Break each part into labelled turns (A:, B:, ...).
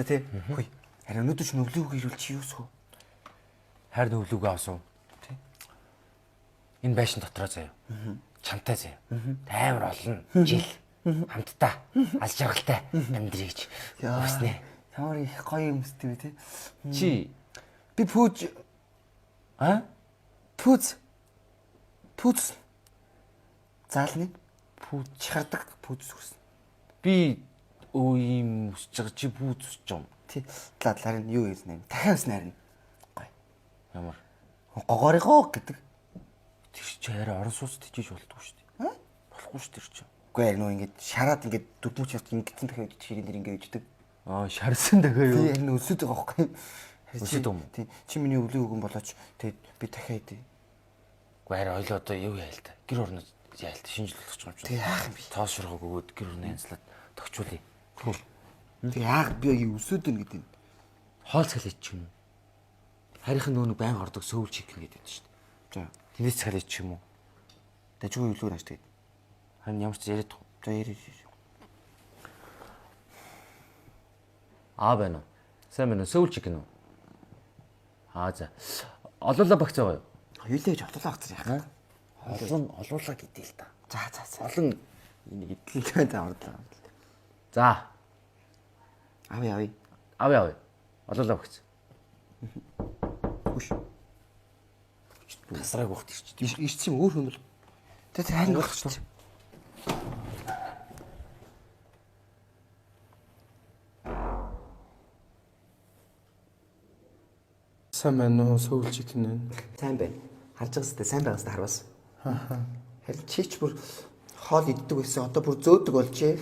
A: шүү дээ тий. Хөөе. Харин өнөөдөр ч өвлөг ирүүл чи юусгүй.
B: Хайр өвлөгөө авсан.
A: Тий.
B: Энэ байшин дотроо заяа. Чамтай заяа. Амар олон жил хамтдаа алж жаргалтай амьдрийч. Өснэ.
A: Ямар их гоё юмстэй тий.
B: Чи
A: Би пүүж пүүз заалны пүүж чардаг пүүз үсэн.
B: би ийм өсөж байгаа чи бүү зүсэж юм.
A: Тий. Ладлаар нь юу хэлнэ? Дахиад снаар нь. Гоё.
B: Ямар
A: Гогоорыгоо гэдэг.
B: тэр чи арай орон сууц тийж болдгоо шүү дээ. Болохгүй шүү тэр чи.
A: Үгүй яг нөө ингэж шараад ингэж дүрмүч яст ингэсэн дахиад чирийн дэр ингэ иждэг.
B: Шарсан дахиад юу?
A: Би энэ өсөд байгаа байхгүй.
B: Өсөд юм уу?
A: Тий. Чи миний өвлөө өгөн болооч. Тэгээд би дахиад идэ.
B: Уу арай ойлоо одоо юу яа л та. Гэр орноо яа л та шинжлэх ухаалч юм чи.
A: Тий яах юм бэ?
B: Тоос шургаг өгөөд гэр орны янзлаад тогчуулъя.
A: Тэг яах би өсөд ин гэдэг.
B: Хоол цалиж ч юм уу? Харийнхан нүүн байнга ордог сөүл чикен гэдэг шүү дээ.
A: За.
B: Тэнэс цалиж ч юм уу?
A: Дажгүй өвлөөр ааш тэгээд.
B: Харин ямар ч яриад
A: За ярив.
B: байна уу? Сайн байна уу? Сөүл чикен үү? За. Олоолаа багцаа гоё.
A: Юу л гэж отлоо хацар яах.
B: Олуулаа гэдээ л та.
A: За.
B: Олон
A: Энэ идэлтэй ордлоо.
B: За.
A: Ави.
B: Авъя. Олоолаа багц.
A: Хүш.
B: Тасрааг ухт ирч.
A: Иш чим өөр хүн бол. Тэ харин болох шүү.
C: Сайн байна уу? Сөүл чикен ээ.
A: Сайн байна. Харж байгаа сте сайн байгаас харвас. Харин чич бүр хоол иддэг байсан. Одоо бүр зөөдөг болжээ.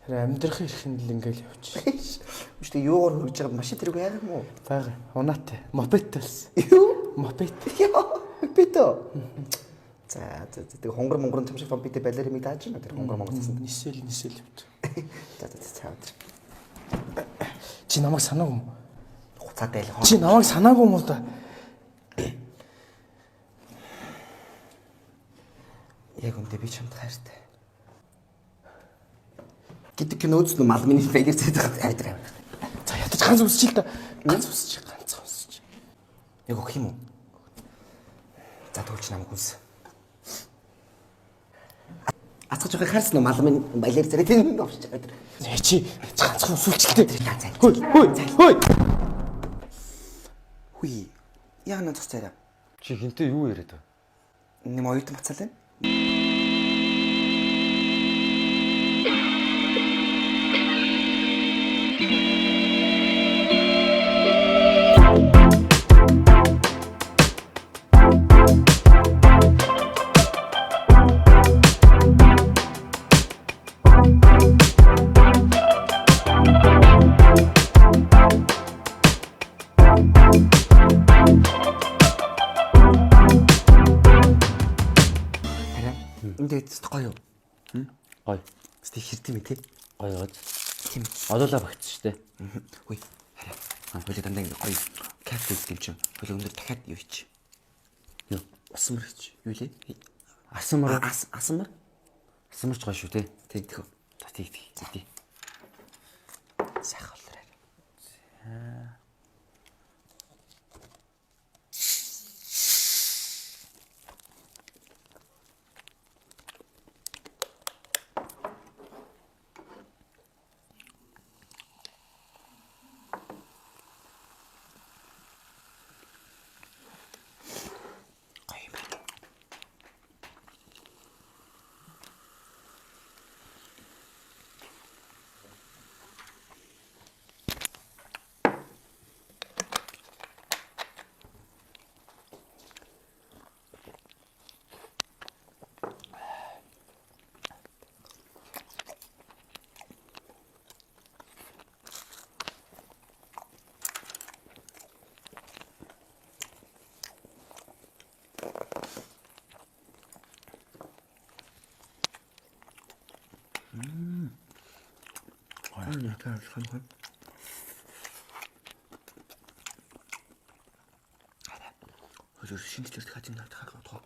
C: Харин амьдрах эрхэнд л ингээл явчих.
A: Үштэй юугаар хөргөж байгаа машин тэрэг яах юм уу?
C: Бага. Унаатай. Мопед байсан.
A: Юу?
C: Мопед.
A: Битөө. За тэг хонгор монгорын чамшиг бит балеримыг тааж байна. Тэр хонгор монгор гэсэн.
C: Нисэл явт.
A: За.
C: Чи намайг санаагүй юм уу?
A: Хуцаатай л
C: Чи намайг санаагүй юм уу да?
A: Яг үндэ би чамд хайртай. Гэдэг киноз нь мал миний фэйгэр зэдэг хайдраа.
C: За ядаж ганц үсчих л да. Ганц үсчих.
A: Яг өгөх юм уу? За төгч намайг хүнс. Ацгаж байгаа харсан уу мал минь балер зэрэг тийм авчиж байгаа.
C: Чи ганцхан үсүүлчихтэй.
A: За.
C: Хөөе.
A: Хүй. Яа надад цаарай.
B: Чи хинтээ юу яриад вэ?
A: Нэм оюутан бацаалаа. Энд гоё юу?
B: Гоё.
A: Сте хэрдэм тий.
B: Гоё.
A: Тийм.
B: Олоолаа багц штэ.
A: Хүй. Хараа. Хойлоо дандаа ингэ гоё кафе гэм чинь. Хойлоо өндөр дахиад юу ич.
B: Юу?
A: Асмар ич. Юу лээ?
B: Асмар.
A: Асмар.
B: Асмарч гоё шүү те.
A: Тэгэх.
B: За тий.
A: Сайхан болроо. 약간 한 хожир шинжилэлт хажим надад хаа.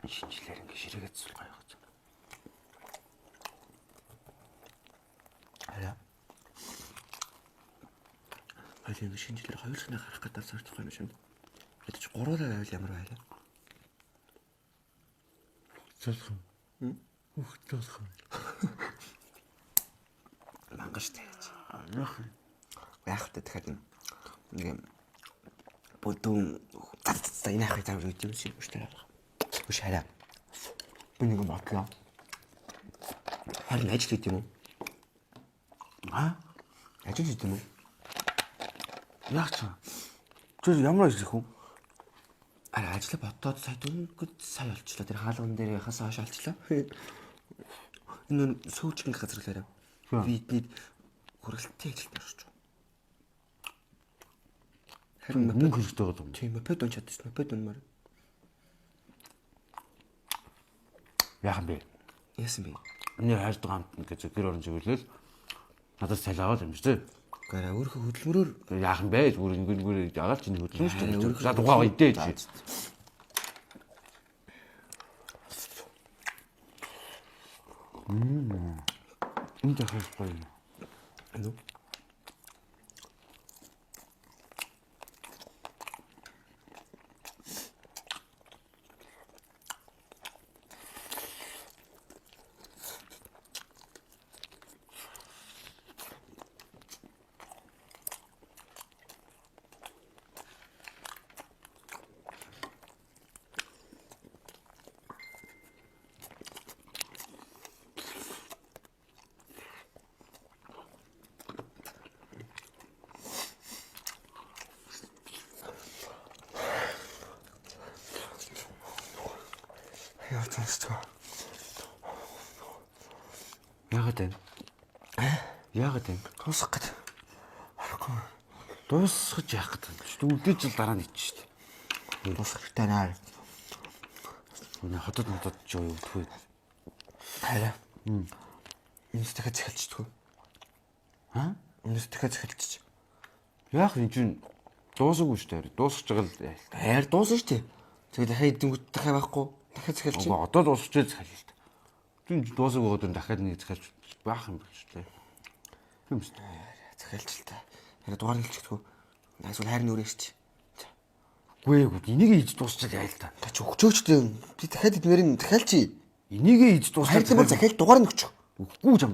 B: Шинжилээр ингэ ширээгээд сул гоё гэж.
A: Хоёулын шинэ жилээр хоёулахнаа гарах гэдэг зордох юм шиг. Хэд ч гуруулаа байвал ямар байлаа?
C: Зөвхөн. Зөвхөн.
A: Мангаш тааж. Яг та дахиад нэг бодон за энэ ахыг тавьж өгч юм шиг үштэй харах. Үш хараа. Би нэг юм бодлоо. Харин ажил хийх юм уу? Ажил хийх юм уу?
D: Яг ч. Чи ямар ажил хийх вэ?
A: Ажил бодоод сая дөнгөд сая олчлоо. Тэр хаалган дээр яхаас хойш олчлоо. Энэ сүүчгэн газар лээрээ. Бидний хөрөлттэй ажилд орж байна.
D: Харин мөнгө хэрэгтэй байгаа юм.
A: Тийм мопед он чадчих. Мопед унмаар.
D: Яахан бэ?
A: Яасан бэ?
D: Миний хайртай хамт гэж гэр орон чиглэл надаас цалин аваад юм шүү дээ.
A: Гара өөрхөн хөдөлмөрөөр
D: Яахан бэ? Бүр ингээд яагаад чиний хөдөлмөр шүү дээ. За тухайн үедээ чи. Энд яхаж гоё юм.
A: ano? Яа цааш.
D: Яагаад вэ? Яагаад вэ?
A: Тусах гээд.
D: Дуусгаж яах гэдэг юм шүү дээ. Үдээж л дараа нь ичж шүү дээ.
A: Тусах хэрэгтэй наа.
D: Өнөө хотод ч юу өгдөггүй.
A: Хараа. Энэс дахиад захилчдгүү. Энэс дахиад захилчиж.
D: Яах вэ чинь дуусаагүй шүү дээ. Дуусгаж байгаа л.
A: Хайр дуусна шүү дээ. Тэгээд дахиад эдэнгүүт дахиад байхгүй. Дахиад захилч.
D: Одоо дуусчихээ захиал л. Түн дуусаагүй өдөр дахиад нэг захиалж баах юм биш үү? Тийм шүү дээ.
A: Захиалч л та. Хараа дугаар хэлчихдгүү. Эсвэл хайр нүрээс чи.
D: Гүй энийг ийж дуусчаад яа л та.
A: Та ч өгчөөч дээ. Би дахиад эднэрийн захиалчи.
D: Энийг ийж дуусчаад
A: Хайр бол захиал дугаар нь өгчих.
D: өгөхгүй юм.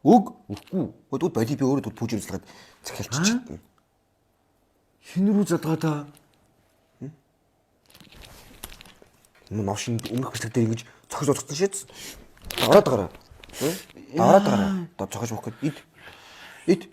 D: Өгөхгүй.
A: Өдөө боли би өөрөө пүүж юмслагаад захиалчих.
D: Хин рүү задгаа та.
A: Машин өмнөх бичлэг дээр ингэж цогж уцсан шээц. Даваад гараа. Даваад гараа. Одоо цогж өгөх гээд ид.